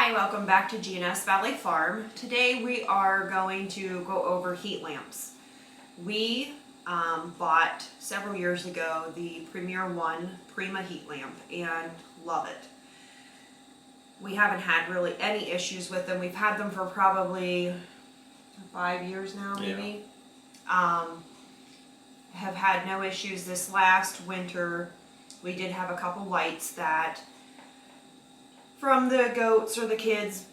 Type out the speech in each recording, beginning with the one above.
Hi, welcome back to G&S Valley Farm. Today we are going to go over heat lamps. We bought several years ago the Premier One Prima heat lamp and love it. We haven't had really any issues with them. We've had them for probably 5 years now, maybe. Have had no issues. This last winter we did have a couple lights that from the goats or the kids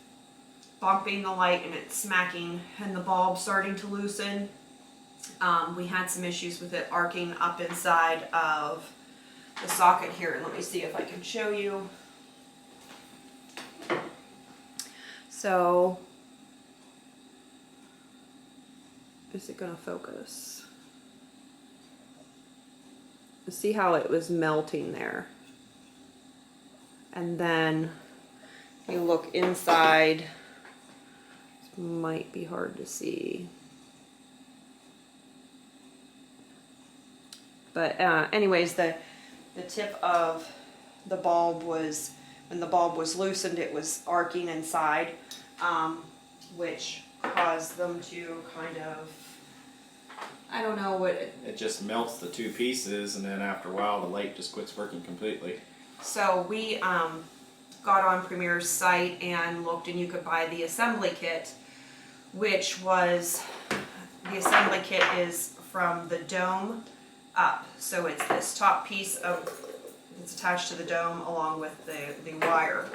bumping the light and it smacking and the bulb starting to loosen. We had some issues with it arcing up inside of the socket here. Let me see if I can show you. So, is it gonna focus? See how it was melting there? And then you look inside, this might be hard to see. But anyways, the tip of the bulb was, when the bulb was loosened, it was arcing inside, which caused them to kind of, I don't know what. It just melts the two pieces, and then after a while the light just quits working completely. So we got on Premier's site and looked, and you could buy the assembly kit, which was, the assembly kit is from the dome up. So it's this top piece of, it's attached to the dome along with the wire.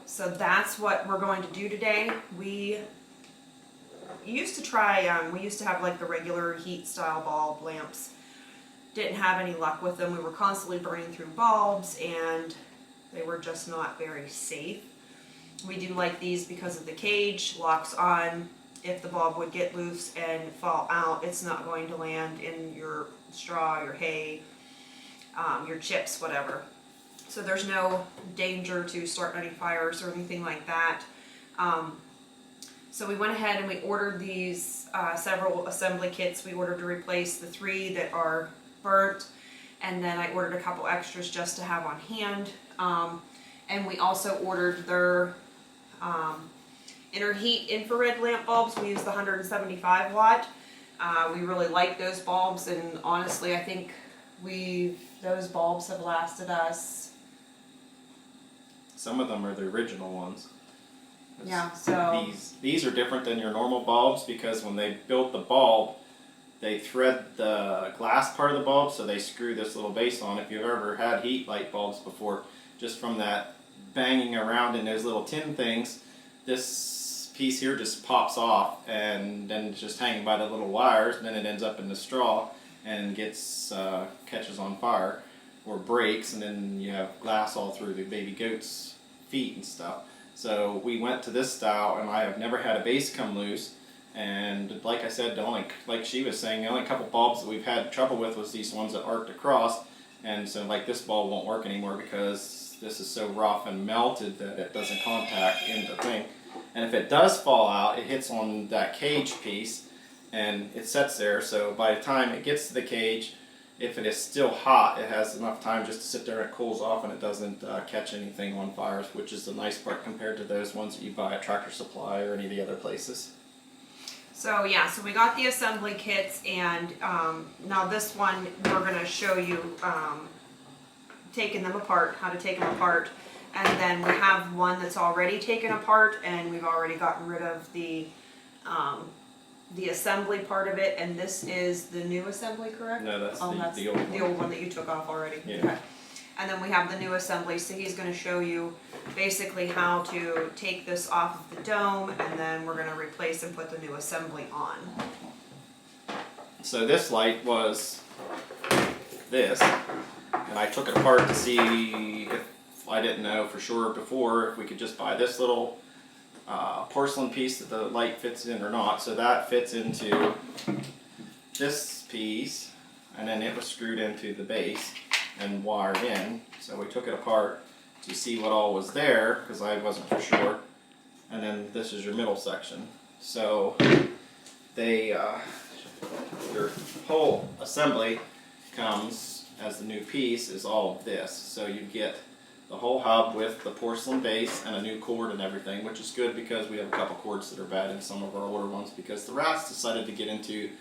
So that's what we're going to do today. We used to try, we used to have like the regular heat style bulb lamps. Didn't have any luck with them. We were constantly burning through bulbs and they were just not very safe. We do like these because of the cage, locks on. If the bulb would get loose and fall out, it's not going to land in your straw, your hay, your chips, whatever. So there's no danger to start any fires or anything like that. So we went ahead and we ordered these several assembly kits. We ordered to replace the 3 that are burnt, and then I ordered a couple extras just to have on hand. And we also ordered their Interheat infrared lamp bulbs. We use the 175 watt. We really like those bulbs, and honestly I think those bulbs have lasted us. Some of them are the original ones. Yeah, so these are different than your normal bulbs because when they built the bulb, they thread the glass part of the bulb, so they screw this little base on. If you've ever had heat light bulbs before, just from that banging around in those little tin things, this piece here just pops off and then it's just hanging by the little wires, and then it ends up in the straw and gets catches on fire or breaks, and then you have glass all through the baby goat's feet and stuff. So we went to this style, and I have never had a base come loose. And like I said, like she was saying, the only couple bulbs that we've had trouble with was these ones that arced across. And so like this bulb won't work anymore because this is so rough and melted that it doesn't contact into the thing. And if it does fall out, it hits on that cage piece and it sits there. So by the time it gets to the cage, if it is still hot, it has enough time just to sit there and it cools off and it doesn't catch anything on fires, which is the nice part compared to those ones that you buy at Tractor Supply or any of the other places. So yeah, so we got the assembly kits, and now this one we're going to show you taking them apart, how to take them apart, and then we have one that's already taken apart, and we've already gotten rid of the assembly part of it, and this is the new assembly, correct? No, that's that's the old one. The old one that you took off already. Yeah. Okay. And then we have the new assembly, so he's going to show you basically how to take this off of the dome, and then we're going to replace and put the new assembly on. So this light was this, and I took it apart to see if I didn't know for sure before if we could just buy this little porcelain piece that the light fits in or not. So that fits into this piece, and then it was screwed into the base and wired in. So we took it apart to see what all was there because I wasn't for sure. And then this is your middle section. So they your whole assembly comes as the new piece is all of this. So you get the whole hub with the porcelain base and a new cord and everything, which is good because we have a couple cords that are bad in some of our older ones because the rats decided to get into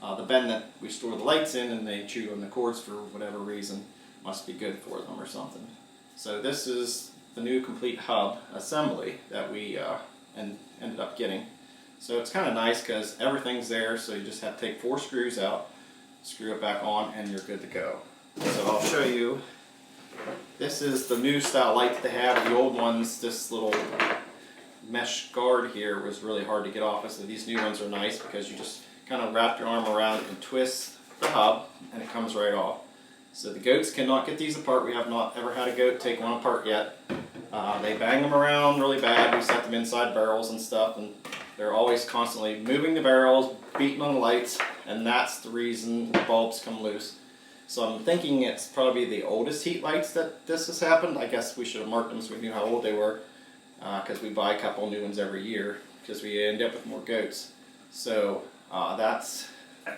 the bin that we store the lights in, and they chew on the cords for whatever reason. Must be good for them or something. So this is the new complete hub assembly that we ended up getting. So it's kind of nice because everything's there, so you just have to take 4 screws out, screw it back on, and you're good to go. So I'll show you. This is the new style light that they have. The old ones, this little mesh guard here was really hard to get off. So these new ones are nice because you just kind of wrap your arm around and twist the hub, and it comes right off. So the goats cannot get these apart. We have not ever had a goat take one apart yet. They bang them around really bad. We set them inside barrels and stuff, and they're always constantly moving the barrels, beating on the lights, and that's the reason the bulbs come loose. So I'm thinking it's probably the oldest heat lights that this has happened. I guess we should have marked them so we knew how old they were, because we buy a couple new ones every year because we end up with more goats. So that's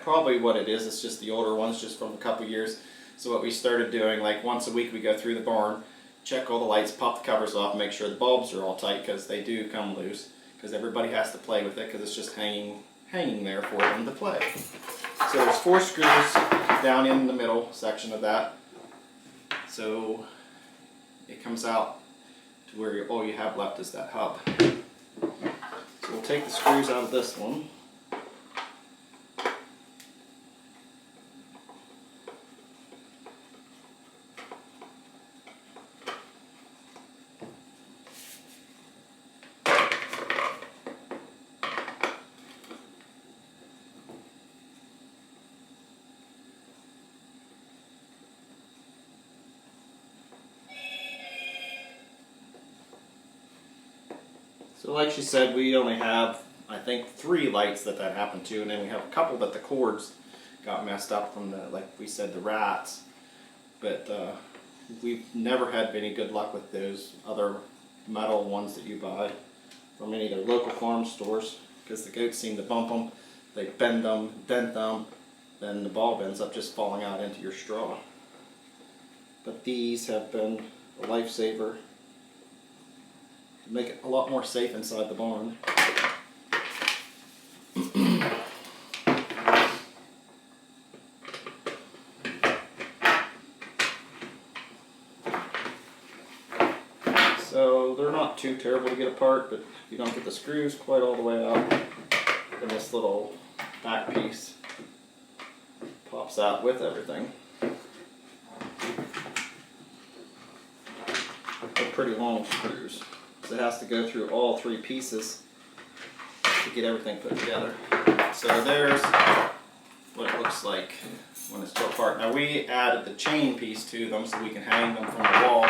probably what it is. It's just the older ones, just from a couple years. So what we started doing, like once a week we go through the barn, check all the lights, pop the covers off, make sure the bulbs are all tight because they do come loose. Because everybody has to play with it because it's just hanging there for them to play. So there's 4 screws down in the middle section of that. So it comes out to where all you have left is that hub. So we'll take the screws out of this one. So like she said, we only have, I think, 3 lights that happened to, and then we have a couple that the cords got messed up from the, like we said, the rats. But we've never had any good luck with those other metal ones that you buy from any of their local farm stores, because the goats seem to bump them, they bend them, dent them, then the bulb ends up just falling out into your straw. But these have been a lifesaver. Make it a lot more safe inside the barn. So they're not too terrible to get apart, but you don't get the screws quite all the way out, then this little back piece pops out with everything. They're pretty long screws. It has to go through all 3 pieces to get everything put together. So there's what it looks like when it's put apart. Now we added the chain piece to them so we can hang them from the wall,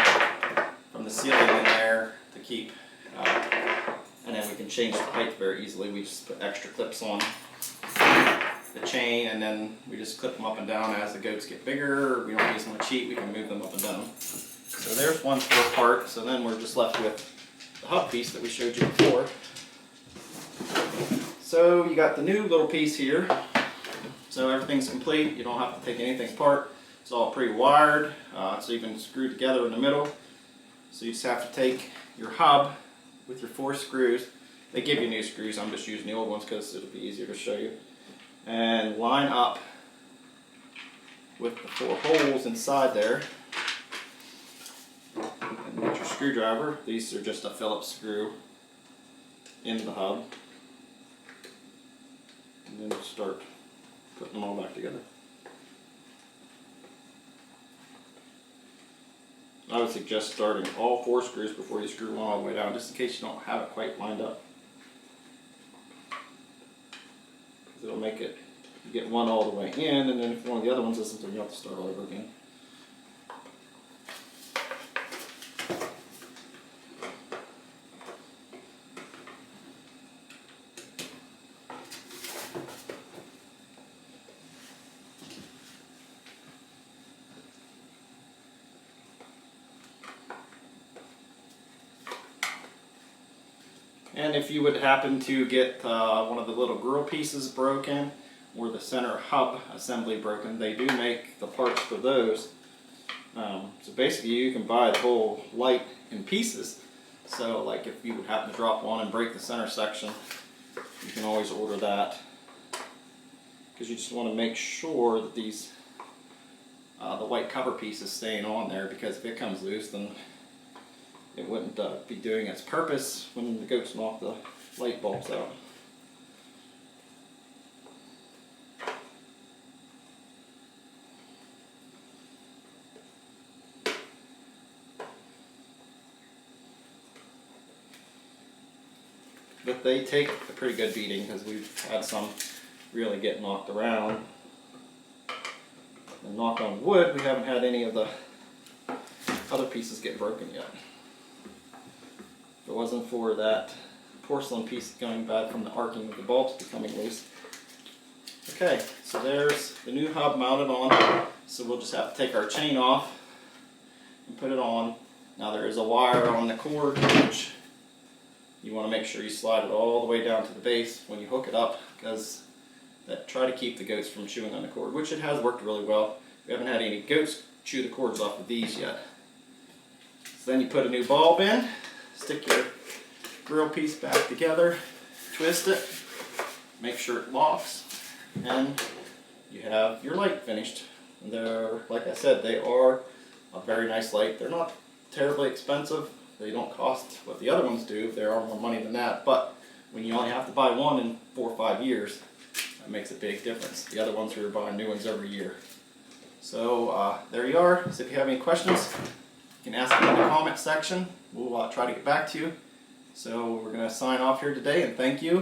from the ceiling in there to keep, and then we can change the height very easily. We just put extra clips on the chain, and then we just clip them up and down as the goats get bigger. We don't use much heat, we can move them up and down. So there's one for apart, so then we're just left with the hub piece that we showed you before. So you got the new little piece here. So everything's complete. You don't have to take anything apart. It's all pre-wired. It's even screwed together in the middle. So you just have to take your hub with your 4 screws. They give you new screws. I'm just using the old ones because it'll be easier to show you. And line up with the 4 holes inside there. And get your screwdriver. These are just a Phillips screw in the hub. And then start putting them all back together. I would suggest starting all 4 screws before you screw one all the way down, just in case you don't have it quite lined up. Because it'll make it, you get one all the way in, and then if one of the other ones isn't, then you have to start all over again. And if you would happen to get one of the little grill pieces broken or the center hub assembly broken, they do make the parts for those. So basically you can buy the whole light in pieces. So like if you would happen to drop one and break the center section, you can always order that. Because you just want to make sure that these, the white cover piece is staying on there, because if it comes loose then it wouldn't be doing its purpose when the goats knock the light bulbs out. But they take a pretty good beating, because we've had some really get knocked around. And knock on wood, we haven't had any of the other pieces get broken yet. If it wasn't for that porcelain piece going bad from the arcing of the bulbs becoming loose. Okay, so there's the new hub mounted on. So we'll just have to take our chain off and put it on. Now there is a wire on the cord, which you want to make sure you slide it all the way down to the base when you hook it up, because try to keep the goats from chewing on the cord, which it has worked really well. We haven't had any goats chew the cords off of these yet. So then you put a new bulb in, stick your grill piece back together, twist it, make sure it locks, and you have your light finished. And they're, like I said, they are a very nice light. They're not terribly expensive. They don't cost what the other ones do. They are more money than that, but when you only have to buy one in 4 or 5 years, that makes a big difference. The other ones, we were buying new ones every year. So there you are. So if you have any questions, you can ask them in the comment section. We'll try to get back to you. So we're going to sign off here today, and thank you.